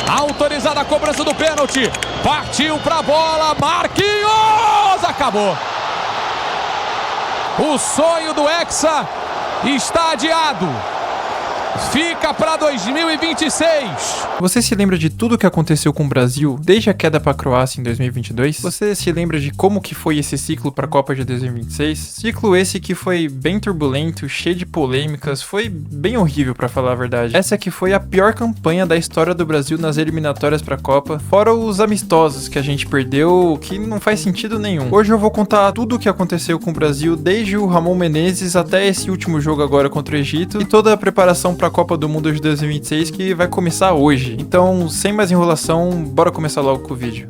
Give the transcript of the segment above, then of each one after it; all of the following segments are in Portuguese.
Autorizada a cobrança do pênalti. Partiu pra bola. Marquinhos! Acabou. O sonho do Hexa está adiado. Fica para 2026. Você se lembra de tudo que aconteceu com o Brasil desde a queda para a Croácia em 2022? Você se lembra de como que foi esse ciclo para a Copa de 2026? Ciclo esse que foi bem turbulento, cheio de polêmicas, foi bem horrível para falar a verdade. Essa que foi a pior campanha da história do Brasil nas eliminatórias para a Copa, fora os amistosos que a gente perdeu, que não faz sentido nenhum. Hoje eu vou contar tudo o que aconteceu com o Brasil, desde o Ramon Menezes até esse último jogo agora contra o Egito, e toda a preparação para a Copa do Mundo de 2026 que vai começar hoje. Então, sem mais enrolação, bora começar logo com o vídeo.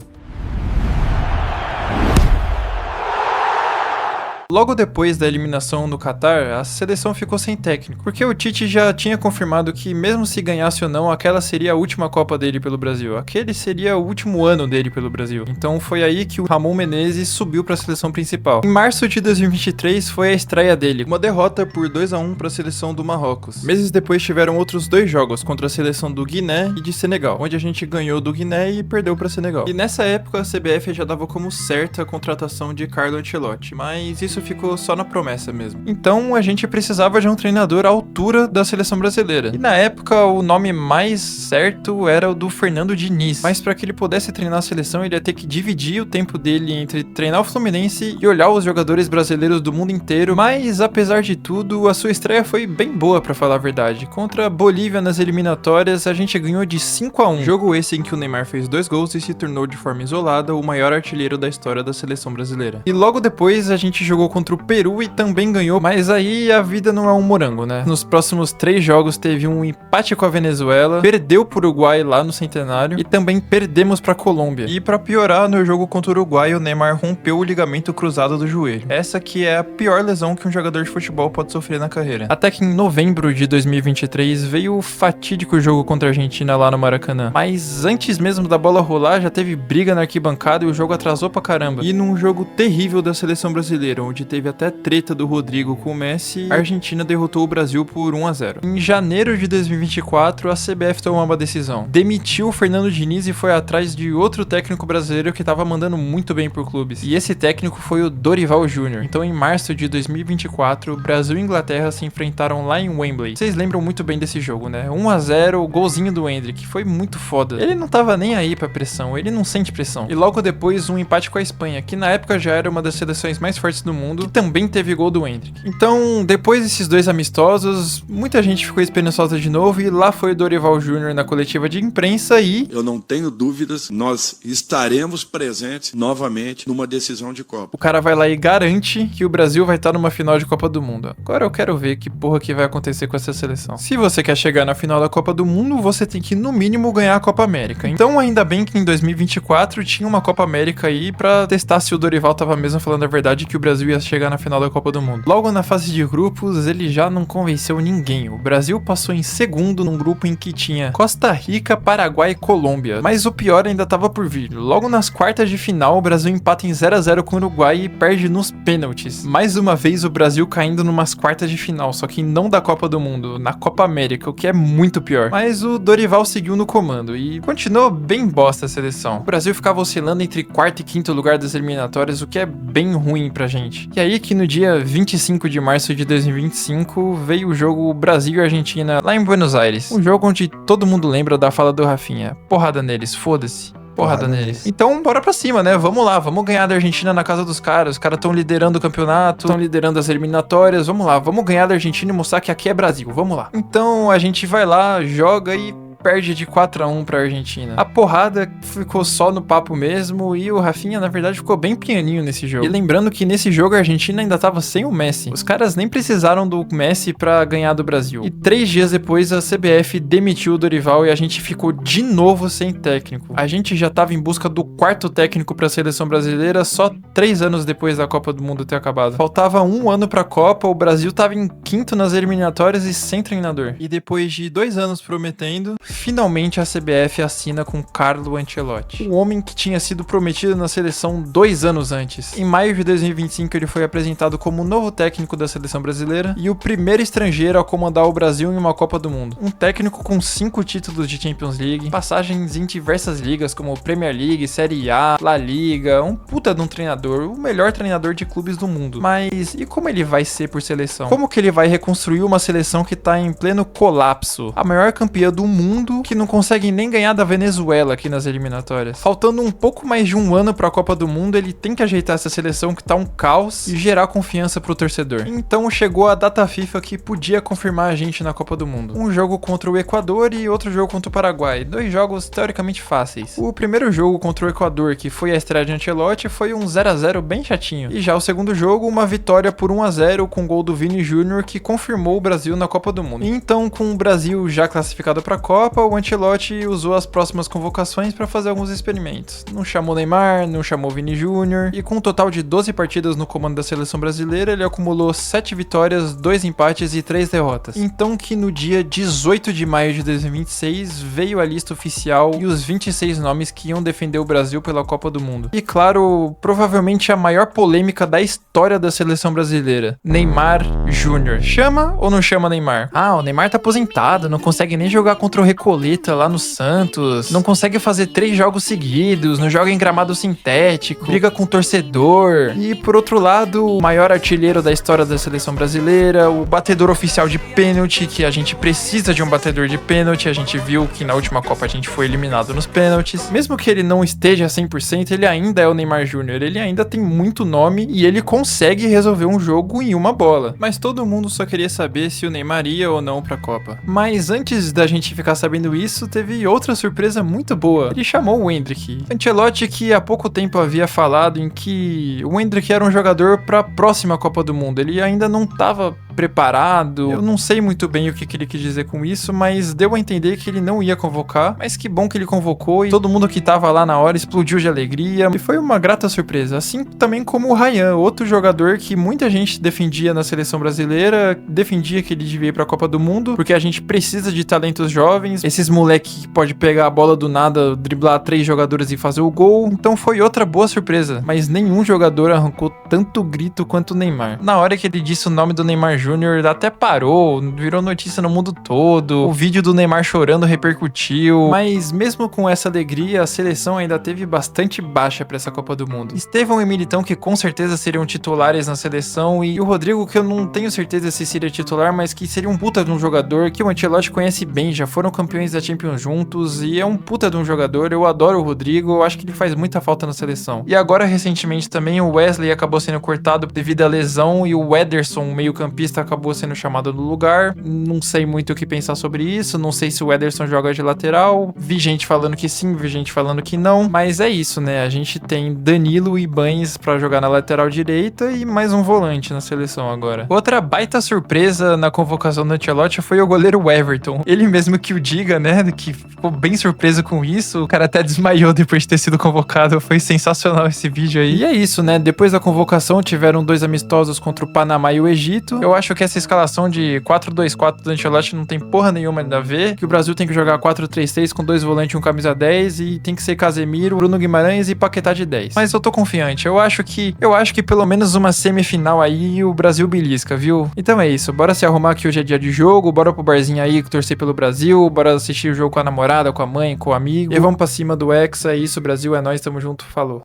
Logo depois da eliminação no Catar, a seleção ficou sem técnico, porque o Tite já tinha confirmado que mesmo se ganhasse ou não, aquela seria a última Copa dele pelo Brasil, aquele seria o último ano dele pelo Brasil. Então foi aí que o Ramon Menezes subiu para a seleção principal. Em março de 2023 foi a estreia dele, uma derrota por 2-1 para a seleção do Marrocos. Meses depois tiveram outros 2 jogos contra a seleção do Guiné e de Senegal, onde a gente ganhou do Guiné e perdeu para Senegal. E nessa época a CBF já dava como certa a contratação de Carlo Ancelotti, mas isso ficou só na promessa mesmo. Então a gente precisava de um treinador à altura da seleção brasileira. E na época o nome mais certo era o do Fernando Diniz. Mas para que ele pudesse treinar a seleção, ele ia ter que dividir o tempo dele entre treinar o Fluminense e olhar os jogadores brasileiros do mundo inteiro. Mas apesar de tudo, a sua estreia foi bem boa, para falar a verdade. Contra a Bolívia nas eliminatórias, a gente ganhou de 5-1. Jogo esse em que o Neymar fez 2 gols e se tornou de forma isolada o maior artilheiro da história da seleção brasileira. E logo depois a gente jogou contra o Peru e também ganhou, mas aí a vida não é um morango, né? Nos próximos 3 jogos teve um empate com a Venezuela, perdeu pro Uruguai lá no Centenário e também perdemos pra Colômbia. E pra piorar, no jogo contra o Uruguai, o Neymar rompeu o ligamento cruzado do joelho. Essa que é a pior lesão que um jogador de futebol pode sofrer na carreira. Até que em novembro de 2023 veio o fatídico jogo contra a Argentina lá no Maracanã. Mas antes mesmo da bola rolar, já teve briga na arquibancada e o jogo atrasou pra caramba. E num jogo terrível da seleção brasileira, onde teve até treta do Rodrigo com o Messi, a Argentina derrotou o Brasil por 1-0. Em janeiro de 2024, a CBF tomou uma decisão. Demitiu o Fernando Diniz e foi atrás de outro técnico brasileiro que tava mandando muito bem por clubes. E esse técnico foi o Dorival Júnior. Então em março de 2024, Brasil e Inglaterra se enfrentaram lá em Wembley. Vocês lembram muito bem desse jogo, né? 1-0, o golzinho do Endrick, foi muito foda. Ele não tava nem aí pra pressão, ele não sente pressão. E logo depois um empate com a Espanha, que na época já era uma das seleções mais fortes do mundo, que também teve gol do Endrick. Então, depois desses 2 amistosos, muita gente ficou esperançosa de novo e lá foi o Dorival Júnior na coletiva de imprensa e... Eu não tenho dúvidas, nós estaremos presentes novamente numa decisão de Copa. O cara vai lá e garante que o Brasil vai estar numa final de Copa do Mundo. Agora eu quero ver que porra que vai acontecer com essa seleção. Se você quer chegar na final da Copa do Mundo, você tem que no mínimo ganhar a Copa América. Então ainda bem que em 2024 tinha uma Copa América aí pra testar se o Dorival tava mesmo falando a verdade que o Brasil ia chegar na final da Copa do Mundo. Logo na fase de grupos, ele já não convenceu ninguém. O Brasil passou em segundo num grupo em que tinha Costa Rica, Paraguai e Colômbia. Mas o pior ainda tava por vir. Logo nas quartas de final, o Brasil empata em 0-0 com o Uruguai e perde nos pênaltis. Mais uma vez o Brasil caindo numas quartas de final, só que não da Copa do Mundo, na Copa América, o que é muito pior. Mas o Dorival seguiu no comando e continuou bem bosta a seleção. O Brasil ficava oscilando entre 4º e 5º lugar das eliminatórias, o que é bem ruim pra gente. E aí que no dia 25 de março de 2025 veio o jogo Brasil e Argentina lá em Buenos Aires. Um jogo onde todo mundo lembra da fala do Rafinha. Porrada neles, foda-se. Porrada neles. Então, bora pra cima, né? Vamos lá, vamos ganhar da Argentina na casa dos caras. Os caras estão liderando o campeonato, estão liderando as eliminatórias. Vamos lá, vamos ganhar da Argentina e mostrar que aqui é Brasil. Vamos lá. Então, a gente vai lá, joga e perde de 4-1 pra Argentina. A porrada ficou só no papo mesmo e o Rafinha, na verdade, ficou bem pianinho nesse jogo. E lembrando que nesse jogo a Argentina ainda tava sem o Messi. Os caras nem precisaram do Messi pra ganhar do Brasil. E 3 dias depois a CBF demitiu o Dorival e a gente ficou de novo sem técnico. A gente já tava em busca do 4º técnico pra seleção brasileira só 3 anos depois da Copa do Mundo ter acabado. Faltava 1 ano pra Copa, o Brasil tava em 5º nas eliminatórias e sem treinador. E depois de 2 anos prometendo, finalmente a CBF assina com Carlo Ancelotti, o homem que tinha sido prometido na seleção 2 anos antes. Em maio de 2025 ele foi apresentado como novo técnico da seleção brasileira e o primeiro estrangeiro a comandar o Brasil em uma Copa do Mundo. Um técnico com 5 títulos de Champions League, passagens em diversas ligas como Premier League, Série A, La Liga, um puta de um treinador, o melhor treinador de clubes do mundo. Mas e como ele vai ser por seleção? Como que ele vai reconstruir uma seleção que tá em pleno colapso? A maior campeã do mundo que não consegue nem ganhar da Venezuela aqui nas eliminatórias. Faltando um pouco mais de um ano pra Copa do Mundo, ele tem que ajeitar essa seleção que tá um caos e gerar confiança pro torcedor. Então chegou a data FIFA que podia confirmar a gente na Copa do Mundo. Um jogo contra o Equador e outro jogo contra o Paraguai. 2 jogos teoricamente fáceis. O primeiro jogo contra o Equador, que foi a estreia de Ancelotti, foi um 0-0 bem chatinho. E já o segundo jogo, uma vitória por 1-0 com gol do Vini Júnior, que confirmou o Brasil na Copa do Mundo. E então, com o Brasil já classificado pra Copa, o Ancelotti usou as próximas convocações para fazer alguns experimentos. Não chamou Neymar, não chamou Vini Júnior, e com um total de 12 partidas no comando da seleção brasileira, ele acumulou 7 vitórias, 2 empates e 3 derrotas. Então que no dia 18 de maio de 2026 veio a lista oficial e os 26 nomes que iam defender o Brasil pela Copa do Mundo. E claro, provavelmente a maior polêmica da história da seleção brasileira: Neymar Júnior. Chama ou não chama Neymar? Ah, o Neymar tá aposentado, não consegue nem jogar contra o Recoleta lá no Santos, não consegue fazer 3 jogos seguidos, não joga em gramado sintético, briga com o torcedor. E por outro lado, o maior artilheiro da história da seleção brasileira, o batedor oficial de pênalti, que a gente precisa de um batedor de pênalti, a gente viu que na última Copa a gente foi eliminado nos pênaltis. Mesmo que ele não esteja 100%, ele ainda é o Neymar Júnior, ele ainda tem muito nome e ele consegue resolver um jogo em uma bola. Mas todo mundo só queria saber se o Neymar ia ou não pra Copa. Mas antes da gente ficar sabendo isso, teve outra surpresa muito boa. Ele chamou o Endrick. Ancelotti, que há pouco tempo havia falado em que o Endrick era um jogador pra próxima Copa do Mundo. Ele ainda não tava preparado. Eu não sei muito bem o que ele quis dizer com isso, mas deu a entender que ele não ia convocar. Mas que bom que ele convocou e todo mundo que tava lá na hora explodiu de alegria. E foi uma grata surpresa. Assim também como o Ryan, outro jogador que muita gente defendia na seleção brasileira, defendia que ele devia ir pra Copa do Mundo, porque a gente precisa de talentos jovens, esses moleque que pode pegar a bola do nada, driblar 3 jogadores e fazer o gol. Então foi outra boa surpresa, mas nenhum jogador arrancou tanto grito quanto o Neymar. Na hora que ele disse o nome do Neymar Júnior, até parou, virou notícia no mundo todo, o vídeo do Neymar chorando repercutiu, mas mesmo com essa alegria, a seleção ainda teve bastante baixa pra essa Copa do Mundo. Estevão e Militão, que com certeza seriam titulares na seleção, e o Rodrigo, que eu não tenho certeza se seria titular, mas que seria um puta de um jogador que o Ancelotti conhece bem, já foram campeões da Champions juntos, e é um puta de um jogador. Eu adoro o Rodrigo, eu acho que ele faz muita falta na seleção. E agora, recentemente também, o Wesley acabou sendo cortado devido à lesão, e o Ederson, meio campista, acabou sendo chamado no lugar. Não sei muito o que pensar sobre isso, não sei se o Ederson joga de lateral, vi gente falando que sim, vi gente falando que não, mas é isso, né? A gente tem Danilo e Banes pra jogar na lateral direita e mais um volante na seleção agora. Outra baita surpresa na convocação do Ancelotti foi o goleiro Everton. Ele mesmo que o diga, né? Que ficou bem surpreso com isso. O cara até desmaiou depois de ter sido convocado. Foi sensacional esse vídeo aí. E é isso, né? Depois da convocação tiveram 2 amistosos contra o Panamá e o Egito. Eu acho que essa escalação de 4-2-4 do Ancelotti não tem porra nenhuma a ver. Que o Brasil tem que jogar 4-3-3 com 2 volantes e um camisa 10 e tem que ser Casemiro, Bruno Guimarães e Paquetá de 10. Mas eu tô confiante. Eu acho que pelo menos uma semifinal aí o Brasil belisca, viu? Então é isso. Bora se arrumar que hoje é dia de jogo. Bora pro barzinho aí torcer pelo Brasil. Bora assistir o jogo com a namorada, com a mãe, com o amigo. E vamos pra cima do Hexa. É isso, Brasil. É nóis. Tamo junto. Falou.